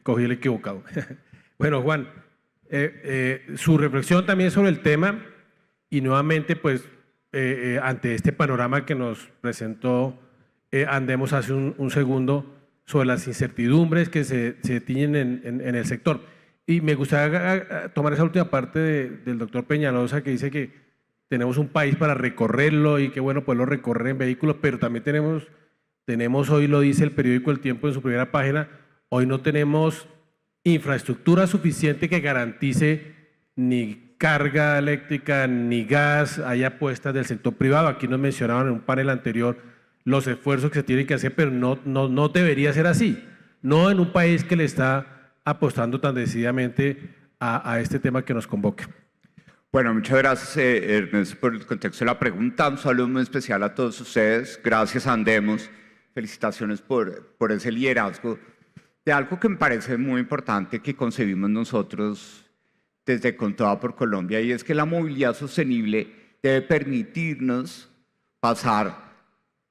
Cogí el equivocado. Bueno, Juan, su reflexión también sobre el tema y nuevamente, pues, ante este panorama que nos presentó Andemos hace un segundo sobre las incertidumbres que se tiñen en el sector. Y me gustaría tomar esa última parte del doctor Peñalosa, que dice que tenemos un país para recorrerlo y que bueno, pues lo recorrer en vehículos, pero también tenemos hoy, lo dice el periódico El Tiempo en su primera página, hoy no tenemos infraestructura suficiente que garantice ni carga eléctrica ni gas, hay apuestas del sector privado. Aquí nos mencionaban en un panel anterior los esfuerzos que se tienen que hacer, pero no debería ser así. No en un país que le está apostando tan decididamente a este tema que nos convoca. Bueno, muchas gracias, Ernesto, por el contexto de la pregunta. Un saludo muy especial a todos ustedes. Gracias, Andemos. Felicitaciones por ese liderazgo de algo que me parece muy importante que concebimos nosotros desde Con Toda por Colombia, y es que la movilidad sostenible debe permitirnos pasar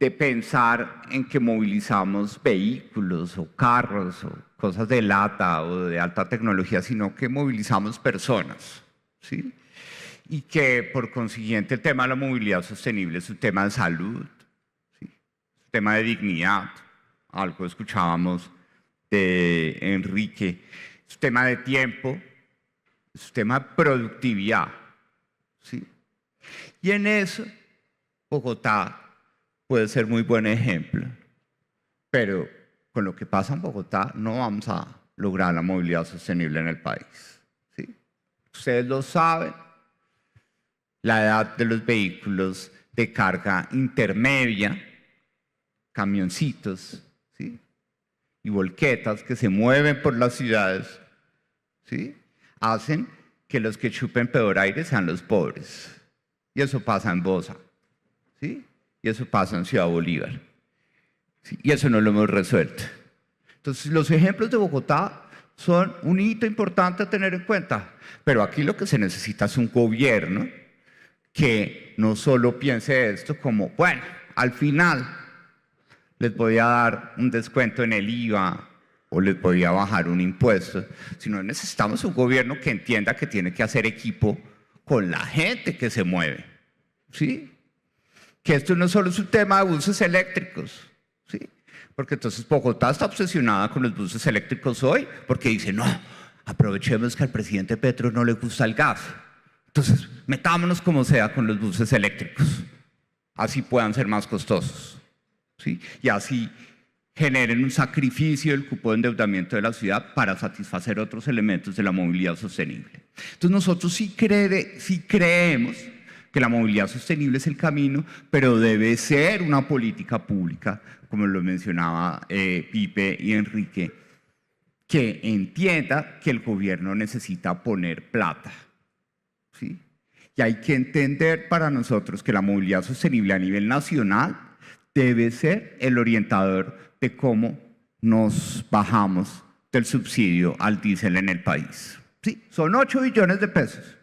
de pensar en que movilizamos vehículos o carros o cosas de lata o de alta tecnología, sino que movilizamos personas, ¿sí? Y que por consiguiente el tema de la movilidad sostenible es un tema de salud, ¿sí? Es un tema de dignidad, algo escuchábamos de Enrique, es un tema de tiempo, es un tema de productividad, ¿sí? Y en eso Bogotá puede ser muy buen ejemplo, pero con lo que pasa en Bogotá no vamos a lograr la movilidad sostenible en el país, ¿sí? Ustedes lo saben, la edad de los vehículos de carga intermedia, camioncitos, ¿sí? Y volquetas que se mueven por las ciudades, ¿sí? Hacen que los que chupen peor aire sean los pobres. Y eso pasa en Bosa, ¿sí? Y eso pasa en Ciudad Bolívar, ¿sí? Y eso no lo hemos resuelto. Entonces, los ejemplos de Bogotá son un hito importante a tener en cuenta, pero aquí lo que se necesita es un gobierno que no solo piense esto como, bueno, al final les voy a dar un descuento en el IVA o les voy a bajar un impuesto, sino necesitamos un gobierno que entienda que tiene que hacer equipo con la gente que se mueve, ¿sí? Que esto no solo es un tema de buses eléctricos, ¿sí? Porque entonces Bogotá está obsesionada con los buses eléctricos hoy, porque dice, no, aprovechemos que al presidente Petro no le gusta el gas, entonces metámonos como sea con los buses eléctricos, así puedan ser más costosos, ¿sí? Y así generen un sacrificio del cupo de endeudamiento de la ciudad para satisfacer otros elementos de la movilidad sostenible. Entonces nosotros sí creemos que la movilidad sostenible es el camino, pero debe ser una política pública, como lo mencionaba Pipe y Enrique, que entienda que el gobierno necesita poner plata, ¿sí? Y hay que entender para nosotros que la movilidad sostenible a nivel nacional debe ser el orientador de cómo nos bajamos del subsidio al diésel en el país. Sí, son 8 billones de pesos,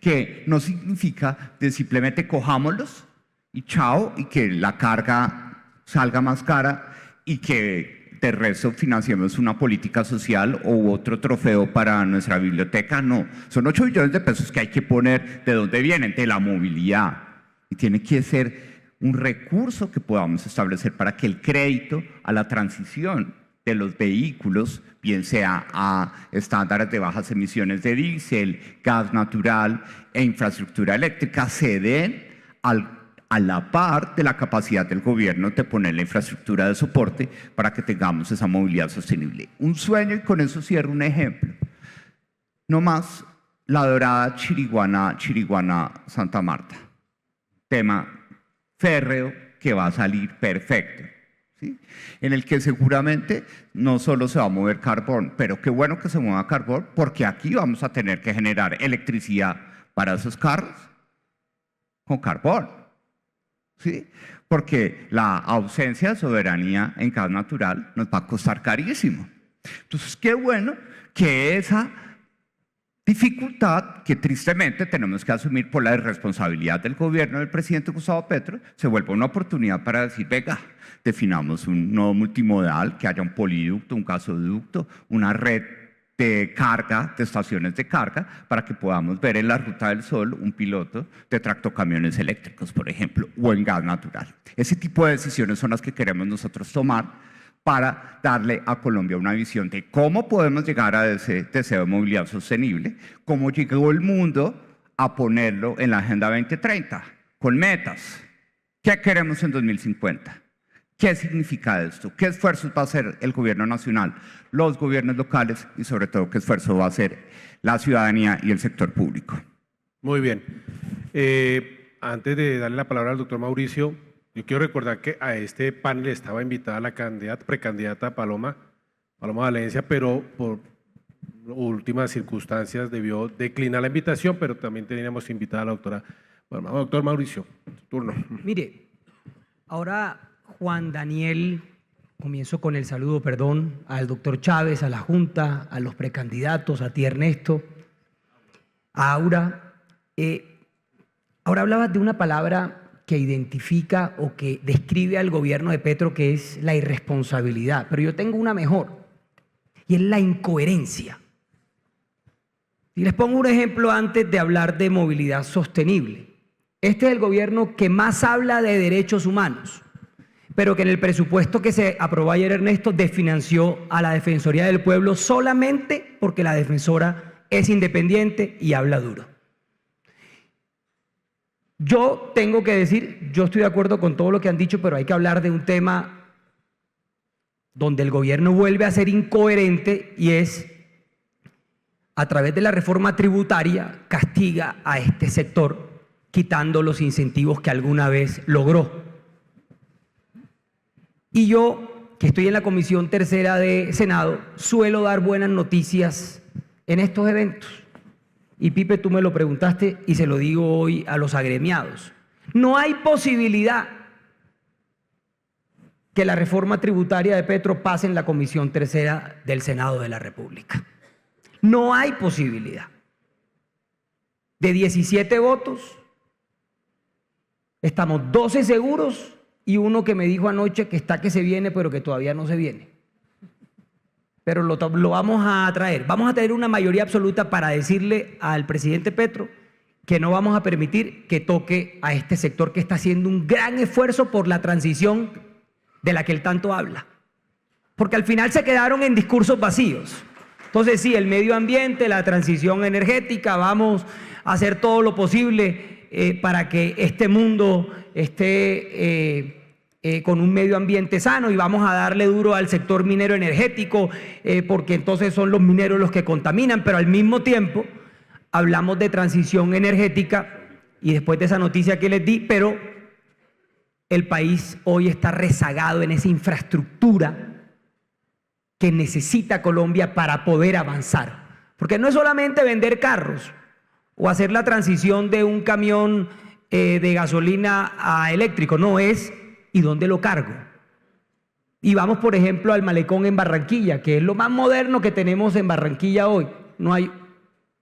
que no significa de simplemente cojámoslos y chao, y que la carga salga más cara y que de resto financiemos una política social u otro trofeo para nuestra biblioteca. No, son 8 billones de pesos que hay que poner. ¿De dónde vienen? De la movilidad. Y tiene que ser un recurso que podamos establecer para que el crédito a la transición de los vehículos, bien sea a estándares de bajas emisiones de diésel, gas natural e infraestructura eléctrica, se den a la par de la capacidad del gobierno de poner la infraestructura de soporte para que tengamos esa movilidad sostenible. Un sueño, y con eso cierro un ejemplo. No más La Dorada, Chiriguaná, Santa Marta. Tema férreo que va a salir perfecto, ¿sí? En el que seguramente no solo se va a mover carbón, pero qué bueno que se mueva carbón, porque aquí vamos a tener que generar electricidad para esos carros con carbón, ¿sí? Porque la ausencia de soberanía en gas natural nos va a costar carísimo. Entonces, qué bueno que esa Dificultad que tristemente tenemos que asumir por la irresponsabilidad del gobierno del presidente Gustavo Petro, se vuelve una oportunidad para decir, venga, definamos un nuevo multimodal, que haya un poliducto, un gasoducto, una red de carga, de estaciones de carga, para que podamos ver en la Ruta del Sol un piloto de tractocamiones eléctricos, por ejemplo, o en gas natural. Ese tipo de decisiones son las que queremos nosotros tomar para darle a Colombia una visión de cómo podemos llegar a ese deseo de movilidad sostenible, cómo llegó el mundo a ponerlo en la Agenda 2030, con metas. ¿Qué queremos en 2050? ¿Qué significa esto? ¿Qué esfuerzos va a hacer el gobierno nacional, los gobiernos locales y sobre todo qué esfuerzo va a hacer la ciudadanía y el sector público? Muy bien. Antes de darle la palabra al doctor Mauricio, yo quiero recordar que a este panel estaba invitada la precandidata Paloma Valencia, pero por últimas circunstancias debió declinar la invitación, pero también teníamos invitada a la doctora. Bueno, doctor Mauricio, su turno. Mire, ahora Juan Daniel, comienzo con el saludo, perdón, al doctor Chávez, a la Junta, a los precandidatos, a ti Ernesto, a Aura. Ahora hablabas de una palabra que identifica o que describe al gobierno de Petro, que es la irresponsabilidad, pero yo tengo una mejor, y es la incoherencia. Y les pongo un ejemplo antes de hablar de movilidad sostenible. Este es el gobierno que más habla de derechos humanos, pero que en el presupuesto que se aprobó ayer, Ernesto, desfinanció a la Defensoría del Pueblo solamente porque la defensora es independiente y habla duro. Yo tengo que decir, yo estoy de acuerdo con todo lo que han dicho, pero hay que hablar de un tema donde el gobierno vuelve a ser incoherente y es, a través de la reforma tributaria, castiga a este sector quitando los incentivos que alguna vez logró. Y yo, que estoy en la Comisión Tercera de Senado, suelo dar buenas noticias en estos eventos. Y Pipe, tú me lo preguntaste y se lo digo hoy a los agremiados. No hay posibilidad que la reforma tributaria de Petro pase en la Comisión Tercera del Senado de la República. No hay posibilidad. De 17 votos, estamos 12 seguros y uno que me dijo anoche que está que se viene, pero que todavía no se viene. Pero lo vamos a traer. Vamos a tener una mayoría absoluta para decirle al presidente Petro que no vamos a permitir que toque a este sector que está haciendo un gran esfuerzo por la transición de la que él tanto habla. Porque al final se quedaron en discursos vacíos. Entonces sí, el medio ambiente, la transición energética, vamos a hacer todo lo posible para que este mundo esté con un medio ambiente sano y vamos a darle duro al sector minero energético porque entonces son los mineros los que contaminan, pero al mismo tiempo hablamos de transición energética y después de esa noticia que les di, pero el país hoy está rezagado en esa infraestructura que necesita Colombia para poder avanzar. Porque no es solamente vender carros o hacer la transición de un camión de gasolina a eléctrico, no es ¿y dónde lo cargo? Y vamos, por ejemplo, al malecón en Barranquilla, que es lo más moderno que tenemos en Barranquilla hoy. No hay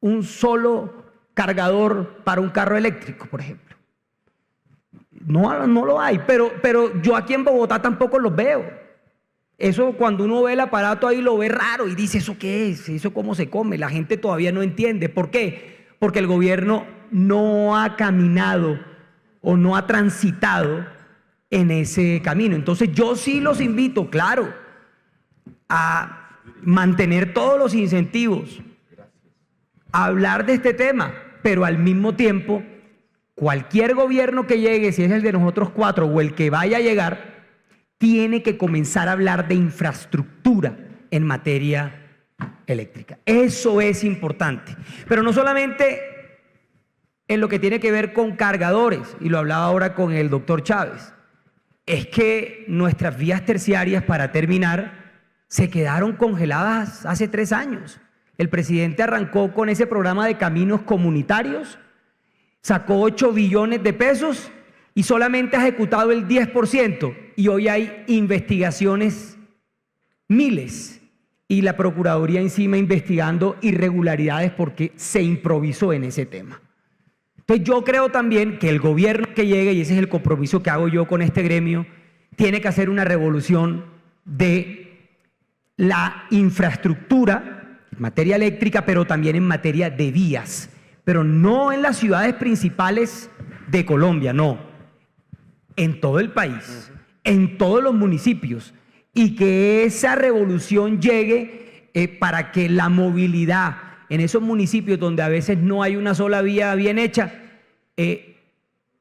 un solo cargador para un carro eléctrico, por ejemplo. No lo hay, pero yo aquí en Bogotá tampoco los veo. Eso cuando uno ve el aparato ahí lo ve raro y dice, ¿eso qué es? ¿Eso cómo se come? La gente todavía no entiende. ¿Por qué? Porque el gobierno no ha caminado o no ha transitado en ese camino. Entonces yo sí los invito, claro, a mantener todos los incentivos, a hablar de este tema, pero al mismo tiempo, cualquier gobierno que llegue, si es el de nosotros cuatro o el que vaya a llegar, tiene que comenzar a hablar de infraestructura en materia eléctrica. Eso es importante. Pero no solamente en lo que tiene que ver con cargadores, y lo hablaba ahora con el doctor Chávez, es que nuestras vías terciarias, para terminar, se quedaron congeladas hace 3 años. El presidente arrancó con ese programa de caminos comunitarios, sacó 8 billones de pesos y solamente ha ejecutado el 10%. Y hoy hay investigaciones, miles, y la Procuraduría encima investigando irregularidades porque se improvisó en ese tema. Entonces yo creo también que el gobierno que llegue, y ese es el compromiso que hago yo con este gremio, tiene que hacer una revolución de la infraestructura en materia eléctrica, pero también en materia de vías, pero no en las ciudades principales de Colombia, no, en todo el país, en todos los municipios, y que esa revolución llegue para que la movilidad en esos municipios donde a veces no hay una sola vía bien hecha,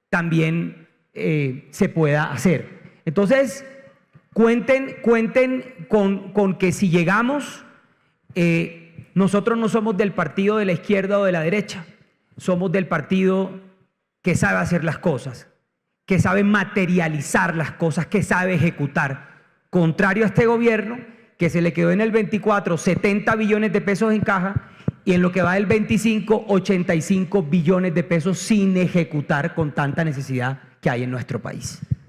también se pueda hacer. Entonces, cuenten con que si llegamos, nosotros no somos del partido de la izquierda o de la derecha, somos del partido que sabe hacer las cosas, que sabe materializar las cosas, que sabe ejecutar. Contrario a este gobierno, que se le quedó en el 24 70 billones de pesos en caja y en lo que va del 25, 85 billones de pesos sin ejecutar con tanta necesidad que hay en nuestro país.